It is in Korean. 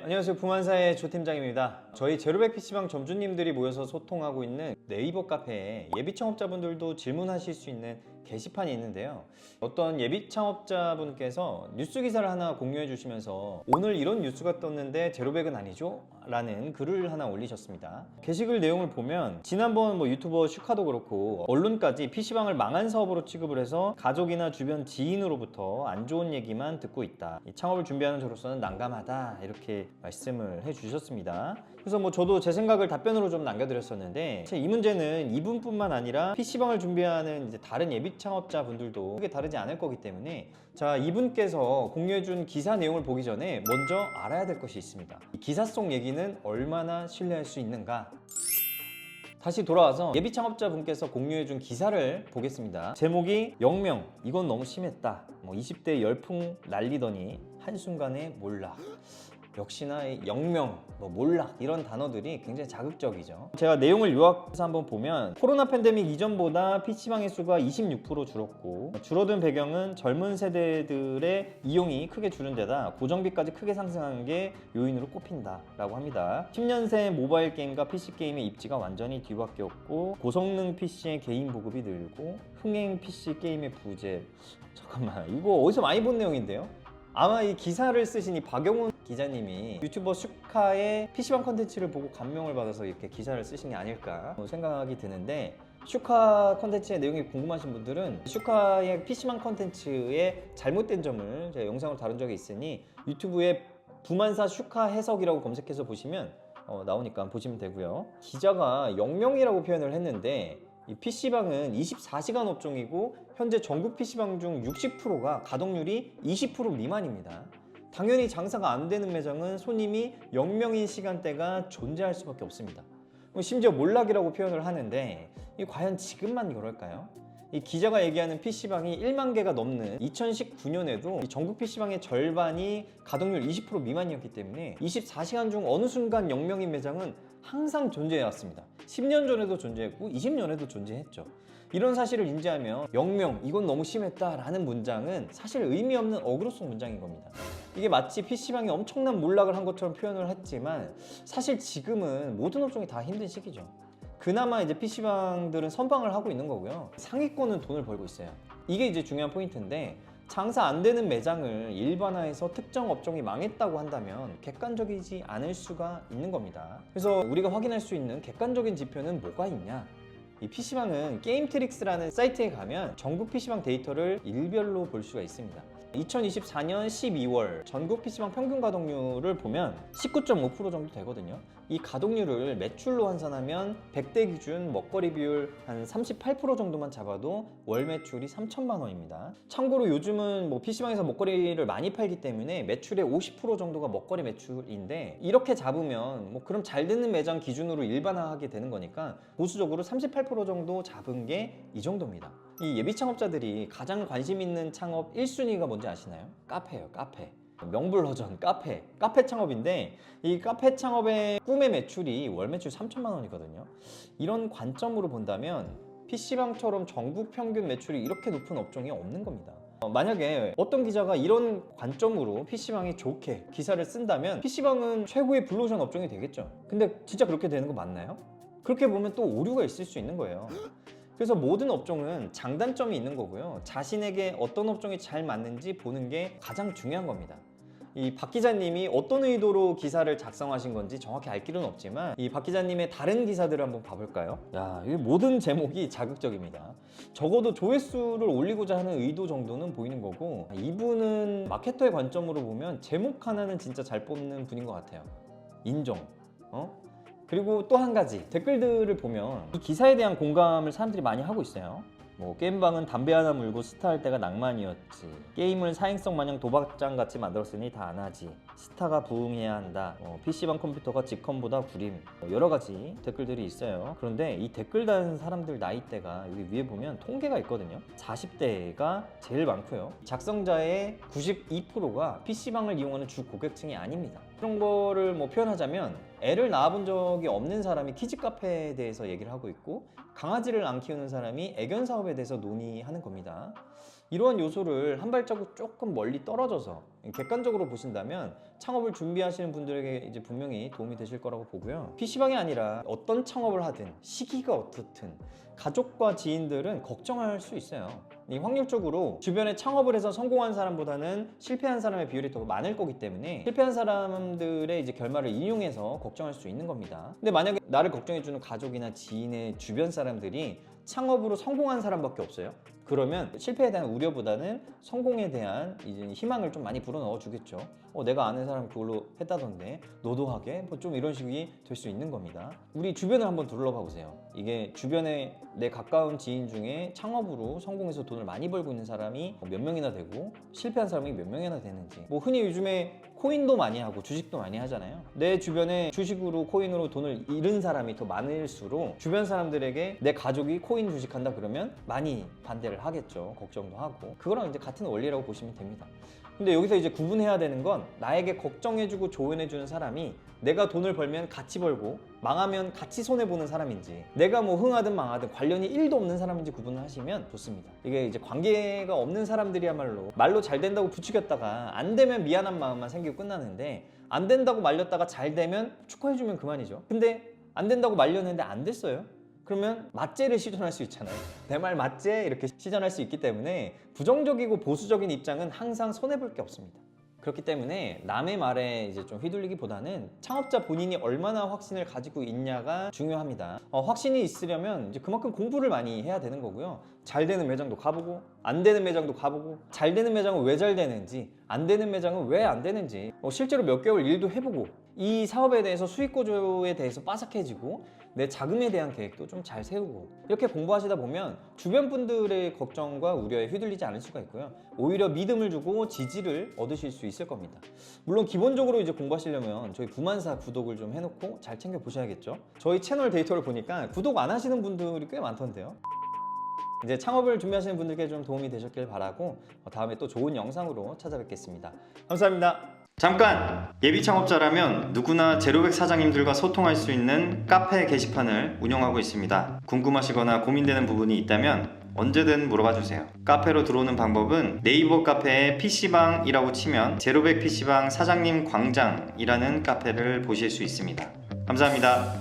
안녕하세요. 부만사의 조 팀장입니다. 저희 제로백 PC방 점주님들이 모여서 소통하고 있는 네이버 카페에 예비 창업자분들도 질문하실 수 있는 게시판이 있는데요. 어떤 예비 창업자분께서 뉴스 기사를 하나 공유해 주시면서 오늘 이런 뉴스가 떴는데 제로백은 아니죠? 라는 글을 하나 올리셨습니다. 게시글 내용을 보면 지난번 유튜버 슈카도 그렇고 언론까지 PC방을 망한 사업으로 취급을 해서 가족이나 주변 지인으로부터 안 좋은 얘기만 듣고 있다. 이 창업을 준비하는 저로서는 난감하다. 이렇게 말씀을 해주셨습니다. 그래서 저도 제 생각을 답변으로 좀 남겨드렸었는데 이 문제는 이분뿐만 아니라 PC방을 준비하는 이제 다른 예비 창업자분들도 크게 다르지 않을 거기 때문에 자, 이분께서 공유해준 기사 내용을 보기 전에 먼저 알아야 될 것이 있습니다. 이 기사 속 얘기는 얼마나 신뢰할 수 있는가? 다시 돌아와서 예비 창업자분께서 공유해준 기사를 보겠습니다. 제목이 영명, 이건 너무 심했다. 20대 열풍 날리더니 한순간에 몰락. 역시나 영명, 몰락 이런 단어들이 굉장히 자극적이죠. 제가 내용을 요약해서 한번 보면 코로나 팬데믹 이전보다 PC방의 수가 26% 줄었고 줄어든 배경은 젊은 세대들의 이용이 크게 줄은 데다 고정비까지 크게 상승한 게 요인으로 꼽힌다라고 합니다. 10년새 모바일 게임과 PC 게임의 입지가 완전히 뒤바뀌었고 고성능 PC의 개인 보급이 늘고 흥행 PC 게임의 부재. 잠깐만, 이거 어디서 많이 본 내용인데요? 아마 이 기사를 쓰신 이 박영훈 기자님이 유튜버 슈카의 PC방 컨텐츠를 보고 감명을 받아서 이렇게 기사를 쓰신 게 아닐까 생각이 드는데, 슈카 컨텐츠의 내용이 궁금하신 분들은 슈카의 PC방 컨텐츠의 잘못된 점을 제가 영상으로 다룬 적이 있으니 유튜브에 부만사 슈카 해석이라고 검색해서 보시면 나오니까 보시면 되고요. 기자가 영명이라고 표현을 했는데 이 PC방은 24시간 업종이고 현재 전국 PC방 중 60%가 가동률이 20% 미만입니다. 당연히 장사가 안 되는 매장은 손님이 0명인 시간대가 존재할 수밖에 없습니다. 심지어 몰락이라고 표현을 하는데 과연 지금만 그럴까요? 이 기자가 얘기하는 PC방이 1만 개가 넘는 2019년에도 전국 PC방의 절반이 가동률 20% 미만이었기 때문에 24시간 중 어느 순간 0명인 매장은 항상 존재해왔습니다. 10년 전에도 존재했고 20년에도 존재했죠. 이런 사실을 인지하면 영명, 이건 너무 심했다라는 문장은 사실 의미 없는 어그로 속 문장인 겁니다. 이게 마치 PC방이 엄청난 몰락을 한 것처럼 표현을 했지만 사실 지금은 모든 업종이 다 힘든 시기죠. 그나마 이제 PC방들은 선방을 하고 있는 거고요. 상위권은 돈을 벌고 있어요. 이게 이제 중요한 포인트인데 장사 안 되는 매장을 일반화해서 특정 업종이 망했다고 한다면 객관적이지 않을 수가 있는 겁니다. 그래서 우리가 확인할 수 있는 객관적인 지표는 뭐가 있냐? 이 PC방은 게임트릭스라는 사이트에 가면 전국 PC방 데이터를 일별로 볼 수가 있습니다. 2024년 12월 전국 PC방 평균 가동률을 보면 19.5% 정도 되거든요. 이 가동률을 매출로 환산하면 100대 기준 먹거리 비율 한 38% 정도만 잡아도 월 매출이 3천만 원입니다. 참고로 요즘은 PC방에서 먹거리를 많이 팔기 때문에 매출의 50% 정도가 먹거리 매출인데 이렇게 잡으면 그럼 잘 되는 매장 기준으로 일반화하게 되는 거니까 보수적으로 38% 정도 잡은 게 이 정도입니다. 이 예비 창업자들이 가장 관심 있는 창업 1순위가 뭔지 아시나요? 카페예요, 카페. 명불허전 카페 창업인데 이 카페 창업의 꿈의 매출이 월 매출 3천만 원이거든요. 이런 관점으로 본다면 PC방처럼 전국 평균 매출이 이렇게 높은 업종이 없는 겁니다. 만약에 어떤 기자가 이런 관점으로 PC방이 좋게 기사를 쓴다면 PC방은 최고의 블루오션 업종이 되겠죠. 근데 진짜 그렇게 되는 거 맞나요? 그렇게 보면 또 오류가 있을 수 있는 거예요. 그래서 모든 업종은 장단점이 있는 거고요. 자신에게 어떤 업종이 잘 맞는지 보는 게 가장 중요한 겁니다. 이 박 기자님이 어떤 의도로 기사를 작성하신 건지 정확히 알 길은 없지만 이 박 기자님의 다른 기사들을 한번 봐볼까요? 이 모든 제목이 자극적입니다. 적어도 조회수를 올리고자 하는 의도 정도는 보이는 거고, 이분은 마케터의 관점으로 보면 제목 하나는 진짜 잘 뽑는 분인 것 같아요. 인정. 그리고 또 한 가지, 댓글들을 보면 이 기사에 대한 공감을 사람들이 많이 하고 있어요. 게임방은 담배 하나 물고 스타할 때가 낭만이었지. 게임을 사행성 마냥 도박장 같이 만들었으니 다 안 하지. 스타가 부흥해야 한다. PC방 컴퓨터가 직컴보다 구림. 여러 가지 댓글들이 있어요. 그런데 이 댓글 다는 사람들 나이대가 여기 위에 보면 통계가 있거든요. 40대가 제일 많고요. 작성자의 92%가 PC방을 이용하는 주 고객층이 아닙니다. 그런 거를 표현하자면 애를 낳아본 적이 없는 사람이 키즈카페에 대해서 얘기를 하고 있고 강아지를 안 키우는 사람이 애견 사업에 대해서 논의하는 겁니다. 이러한 요소를 한 발자국 조금 멀리 떨어져서 객관적으로 보신다면 창업을 준비하시는 분들에게 이제 분명히 도움이 되실 거라고 보고요. PC방이 아니라 어떤 창업을 하든 시기가 어떻든 가족과 지인들은 걱정할 수 있어요. 이 확률적으로 주변에 창업을 해서 성공한 사람보다는 실패한 사람의 비율이 더 많을 거기 때문에 실패한 사람들의 이제 결말을 인용해서 걱정할 수 있는 겁니다. 근데 만약에 나를 걱정해주는 가족이나 지인의 주변 사람들이 창업으로 성공한 사람밖에 없어요. 그러면 실패에 대한 우려보다는 성공에 대한 이제 희망을 좀 많이 불어넣어 주겠죠. 내가 아는 사람 그걸로 했다던데 너도 하게? 뭐 좀 이런 식이 될 수 있는 겁니다. 우리 주변을 한번 둘러봐 보세요. 이게 주변에 내 가까운 지인 중에 창업으로 성공해서 돈을 많이 벌고 있는 사람이 몇 명이나 되고 실패한 사람이 몇 명이나 되는지. 뭐 흔히 요즘에 코인도 많이 하고 주식도 많이 하잖아요. 내 주변에 주식으로 코인으로 돈을 잃은 사람이 더 많을수록 주변 사람들에게 내 가족이 코인 주식한다 그러면 많이 반대를 하겠죠. 걱정도 하고. 그거랑 이제 같은 원리라고 보시면 됩니다. 근데 여기서 이제 구분해야 되는 건 나에게 걱정해주고 조언해주는 사람이 내가 돈을 벌면 같이 벌고 망하면 같이 손해보는 사람인지 내가 뭐 흥하든 망하든 관련이 1도 없는 사람인지 구분을 하시면 좋습니다. 이게 이제 관계가 없는 사람들이야말로 말로 잘 된다고 부추겼다가 안 되면 미안한 마음만 생기고 끝나는데 안 된다고 말렸다가 잘 되면 축하해주면 그만이죠. 근데 안 된다고 말렸는데 안 됐어요. 그러면 맞죄를 시전할 수 있잖아요. 내 말 맞죄 이렇게 시전할 수 있기 때문에 부정적이고 보수적인 입장은 항상 손해볼 게 없습니다. 그렇기 때문에 남의 말에 이제 좀 휘둘리기보다는 창업자 본인이 얼마나 확신을 가지고 있냐가 중요합니다. 확신이 있으려면 이제 그만큼 공부를 많이 해야 되는 거고요. 잘 되는 매장도 가보고 안 되는 매장도 가보고 잘 되는 매장은 왜 잘 되는지 안 되는 매장은 왜 안 되는지 실제로 몇 개월 일도 해보고 이 사업에 대해서 수익 구조에 대해서 빠삭해지고 내 자금에 대한 계획도 좀 잘 세우고 이렇게 공부하시다 보면 주변 분들의 걱정과 우려에 휘둘리지 않을 수가 있고요. 오히려 믿음을 주고 지지를 얻으실 수 있을 겁니다. 물론 기본적으로 이제 공부하시려면 저희 부만사 구독을 좀 해놓고 잘 챙겨 보셔야겠죠. 저희 채널 데이터를 보니까 구독 안 하시는 분들이 꽤 많던데요. 이제 창업을 준비하시는 분들께 좀 도움이 되셨길 바라고 다음에 또 좋은 영상으로 찾아뵙겠습니다. 감사합니다. 잠깐! 예비 창업자라면 누구나 제로백 사장님들과 소통할 수 있는 카페 게시판을 운영하고 있습니다. 궁금하시거나 고민되는 부분이 있다면 언제든 물어봐 주세요. 카페로 들어오는 방법은 네이버 카페에 PC방이라고 치면 제로백 PC방 사장님 광장이라는 카페를 보실 수 있습니다. 감사합니다.